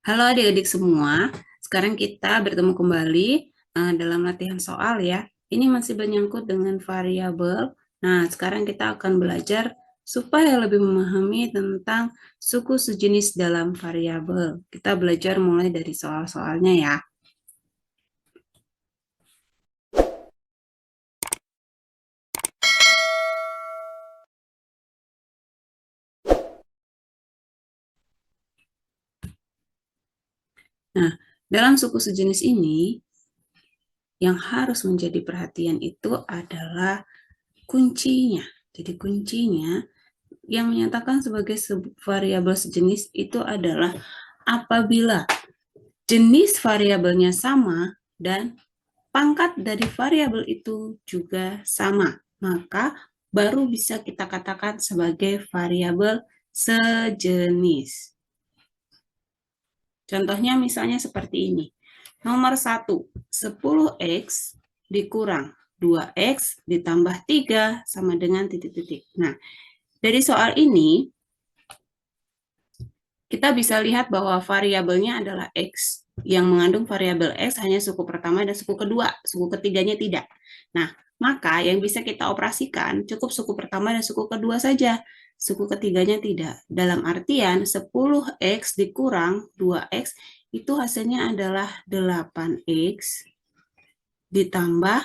Halo adik-adik semua, sekarang kita bertemu kembali dalam latihan soal ya. Ini masih menyangkut dengan variabel. Nah, sekarang kita akan belajar supaya lebih memahami tentang suku sejenis dalam variabel. Kita belajar mulai dari soal-soalnya ya. Nah, dalam suku sejenis ini, yang harus menjadi perhatian itu adalah kuncinya. Jadi kuncinya yang menyatakan sebagai variabel sejenis itu adalah apabila jenis variabelnya sama dan pangkat dari variabel itu juga sama, maka baru bisa kita katakan sebagai variabel sejenis. Contohnya misalnya seperti ini. Nomor 1, 10x dikurang 2x ditambah 3 sama dengan titik-titik. Nah, dari soal ini, kita bisa lihat bahwa variabelnya adalah X. Yang mengandung variabel X hanya suku pertama dan suku kedua, suku ketiganya tidak. Nah, maka yang bisa kita operasikan cukup suku pertama dan suku kedua saja. Suku ketiganya tidak. Dalam artian 10X dikurang 2X itu hasilnya adalah 8X ditambah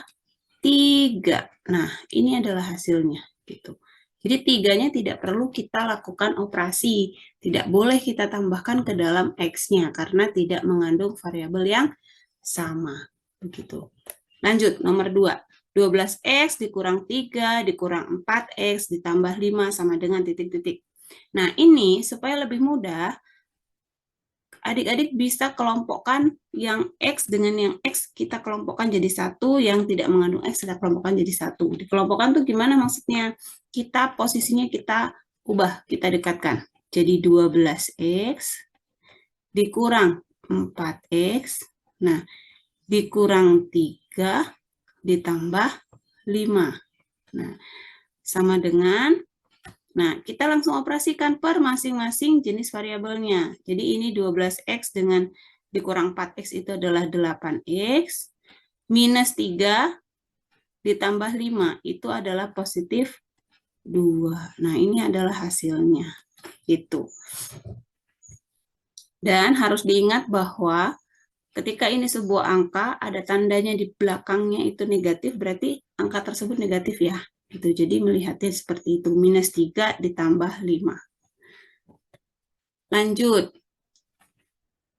3. Nah, ini adalah hasilnya gitu. Jadi tiganya tidak perlu kita lakukan operasi, tidak boleh kita tambahkan ke dalam X-nya karena tidak mengandung variabel yang sama. Begitu. Lanjut, nomor 2. 12X dikurang 3 dikurang 4X ditambah 5 sama dengan titik-titik. Nah, ini supaya lebih mudah, adik-adik bisa kelompokkan yang X dengan yang X kita kelompokkan jadi satu, yang tidak mengandung X kita kelompokkan jadi satu. Dikelompokkan tuh gimana maksudnya? Kita posisinya kita ubah, kita dekatkan. Jadi 12X dikurang 4X, nah dikurang 3 ditambah 5. Nah, sama dengan, nah, kita langsung operasikan per masing-masing jenis variabelnya. Jadi ini 12X dengan dikurang 4X itu adalah 8X, minus 3 ditambah 5 itu adalah positif 2. Nah, ini adalah hasilnya. Itu. Dan harus diingat bahwa ketika ini sebuah angka, ada tandanya di belakangnya itu negatif, berarti angka tersebut negatif ya. Gitu. Jadi melihatnya seperti itu, minus 3 ditambah 5. Lanjut.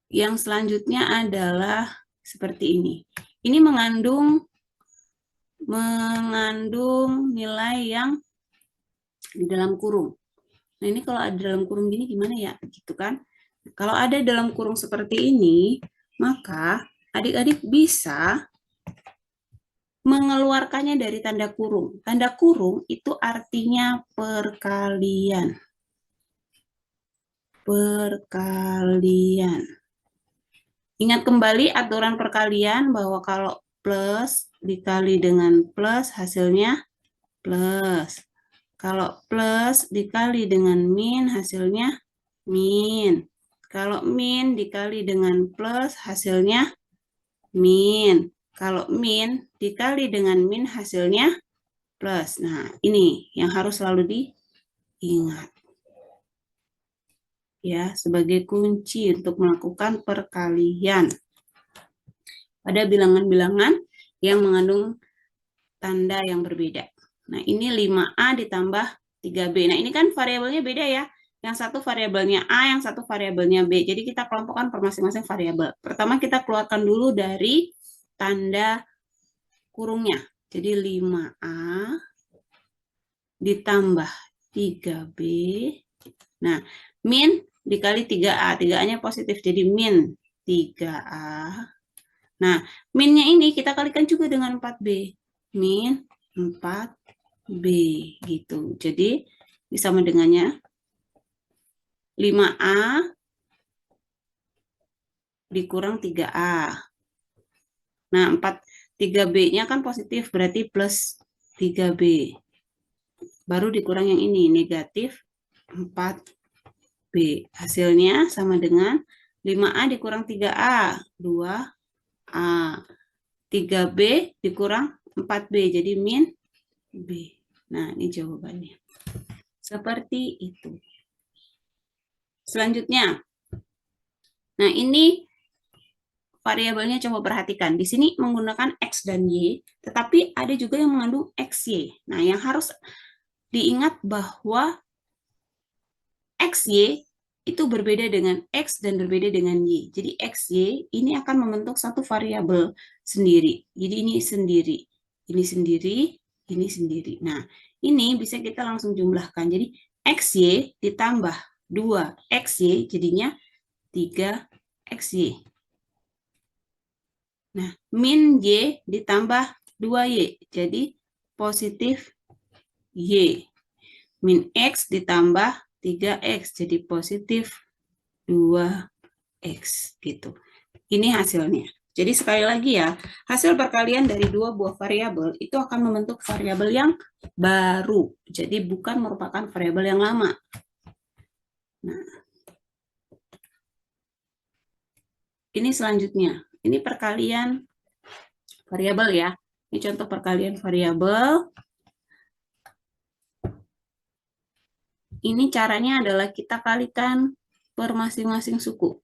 Yang selanjutnya adalah seperti ini. Ini mengandung nilai yang di dalam kurung. Nah, ini kalau ada dalam kurung gini gimana ya? Gitu kan? Kalau ada dalam kurung seperti ini, maka adik-adik bisa mengeluarkannya dari tanda kurung. Tanda kurung itu artinya perkalian. Perkalian. Ingat kembali aturan perkalian bahwa kalau plus dikali dengan plus hasilnya plus. Kalau plus dikali dengan min hasilnya min. Kalau min dikali dengan plus hasilnya min. Kalau min dikali dengan min hasilnya plus. Nah, ini yang harus selalu diingat. Ya, sebagai kunci untuk melakukan perkalian. Pada bilangan-bilangan yang mengandung tanda yang berbeda. Nah, ini 5A ditambah 3B. Nah, ini kan variabelnya beda ya. Yang satu variabelnya A, yang satu variabelnya B. Jadi kita kelompokkan per masing-masing variabel. Pertama kita keluarkan dulu dari tanda kurungnya. Jadi 5A ditambah 3B. Nah, min dikali 3A. 3A-nya positif, jadi min 3A. Nah, minnya ini kita kalikan juga dengan 4B. Min 4B gitu. Jadi sama dengannya 5A dikurang 3A. Nah, 3B-nya kan positif, berarti plus 3B. Baru dikurang yang ini, negatif 4B. Hasilnya sama dengan 5A dikurang 3A, 2A. 3B dikurang 4B, jadi min B. Nah, ini jawabannya. Seperti itu. Selanjutnya, nah ini variabelnya coba perhatikan. Di sini menggunakan X dan Y, tetapi ada juga yang mengandung XY. Nah, yang harus diingat bahwa XY itu berbeda dengan X dan berbeda dengan Y. Jadi XY ini akan membentuk satu variabel sendiri. Jadi ini sendiri, ini sendiri, ini sendiri. Nah, ini bisa kita langsung jumlahkan. Jadi XY ditambah 2XY jadinya 3XY. Nah, min Y ditambah 2Y jadi positif Y. Min X ditambah 3X jadi positif 2X gitu. Ini hasilnya. Jadi sekali lagi ya, hasil perkalian dari dua buah variabel itu akan membentuk variabel yang baru. Jadi bukan merupakan variabel yang lama. Nah, ini selanjutnya. Ini perkalian variabel ya. Ini contoh perkalian variabel. Ini caranya adalah kita kalikan per masing-masing suku.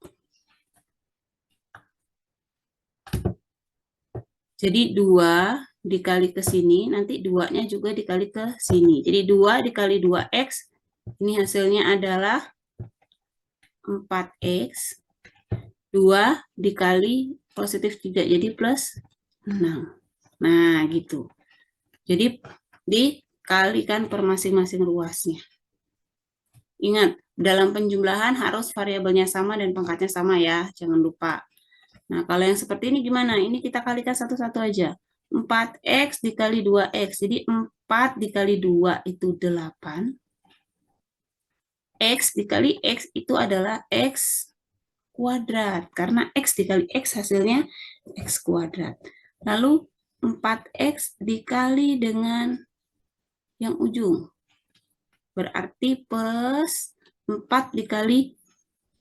Jadi 2 dikali ke sini, nanti 2-nya juga dikali ke sini. Jadi 2 dikali 2X, ini hasilnya adalah 4X. 2 dikali positif 3, jadi plus 6. Nah, gitu. Jadi dikalikan per masing-masing ruasnya. Ingat, dalam penjumlahan harus variabelnya sama dan pangkatnya sama ya, jangan lupa. Nah, kalau yang seperti ini gimana? Ini kita kalikan satu-satu aja. 4X dikali 2X. Jadi 4 dikali 2 itu 8. X dikali X itu adalah X kuadrat. Karena X dikali X hasilnya X kuadrat. Lalu 4X dikali dengan yang ujung. Berarti plus 4 dikali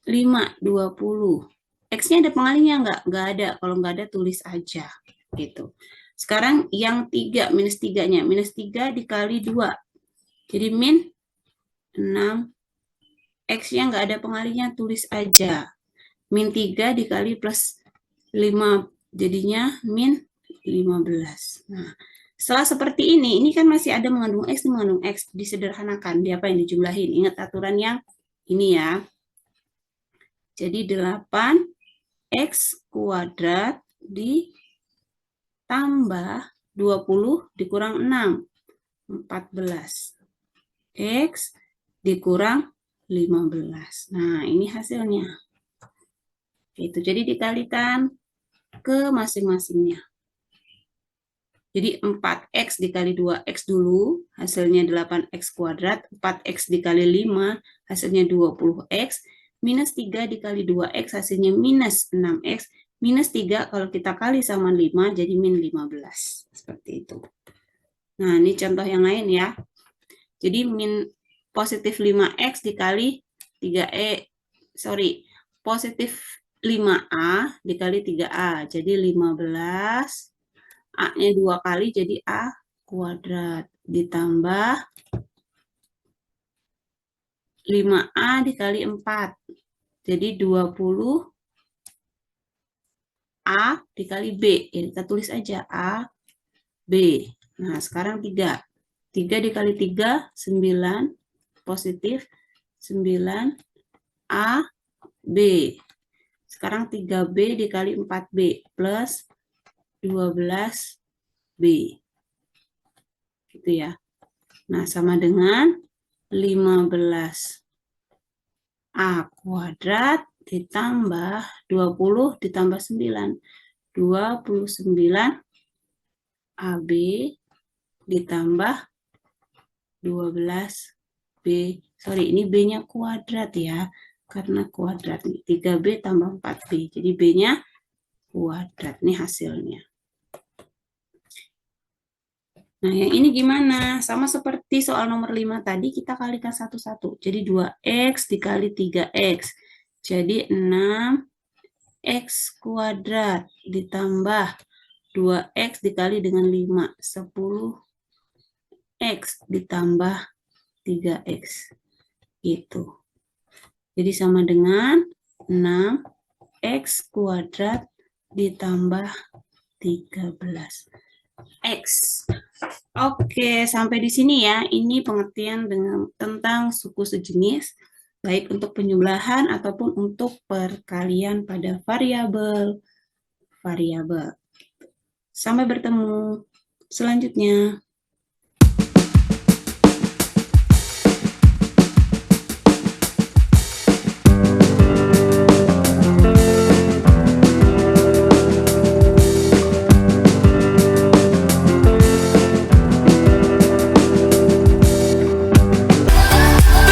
5, 20. X-nya ada pengalinya enggak? Enggak ada. Kalau enggak ada, tulis aja. Gitu. Sekarang yang 3, minus 3-nya. Minus 3 dikali 2. Jadi min 6. X-nya enggak ada pengalinya, tulis aja. Min 3 dikali plus 5. Jadinya min 15. Nah, setelah seperti ini kan masih ada mengandung X, mengandung X. Disederhanakan. Dia apa yang dijumlahin? Ingat aturan yang ini ya. Jadi 8X kuadrat ditambah 20 dikurang 6. 14. X dikurang 15. Nah, ini hasilnya. Itu jadi dikalikan ke masing-masingnya. Jadi 4X dikali 2X dulu, hasilnya 8X kuadrat. 4X dikali 5, hasilnya 20X. Minus 3 dikali 2X, hasilnya minus 6X. Minus 3 kalau kita kali sama 5, jadi min 15. Seperti itu. Nah, ini contoh yang lain ya. Jadi min positif 5X dikali 3E, positif 5A dikali 3A, jadi 15. A-nya 2 kali, jadi A kuadrat. Ditambah 5A dikali 4. Jadi 20 A dikali B. Ya, kita tulis aja A, B. Nah, sekarang 3. 3 dikali 3, 9. Positif 9 A, B. Sekarang 3B dikali 4B plus 12B. Gitu ya. Nah, sama dengan 15A kuadrat ditambah 20 ditambah 9. 29AB ditambah 12B. Ini B-nya kuadrat ya. Karena kuadrat. 3B tambah 4B. Jadi B-nya kuadrat. Ini hasilnya. Nah, yang ini gimana? Sama seperti soal nomor 5 tadi, kita kalikan satu-satu. Jadi 2X dikali 3X. Jadi 6 X kuadrat ditambah 2X dikali dengan 5, 10X ditambah 3X. Gitu. Jadi sama dengan 6X kuadrat ditambah 13X. Oke, sampai di sini ya. Ini pengertian tentang suku sejenis, baik untuk penjumlahan ataupun untuk perkalian pada variabel. Sampai bertemu selanjutnya.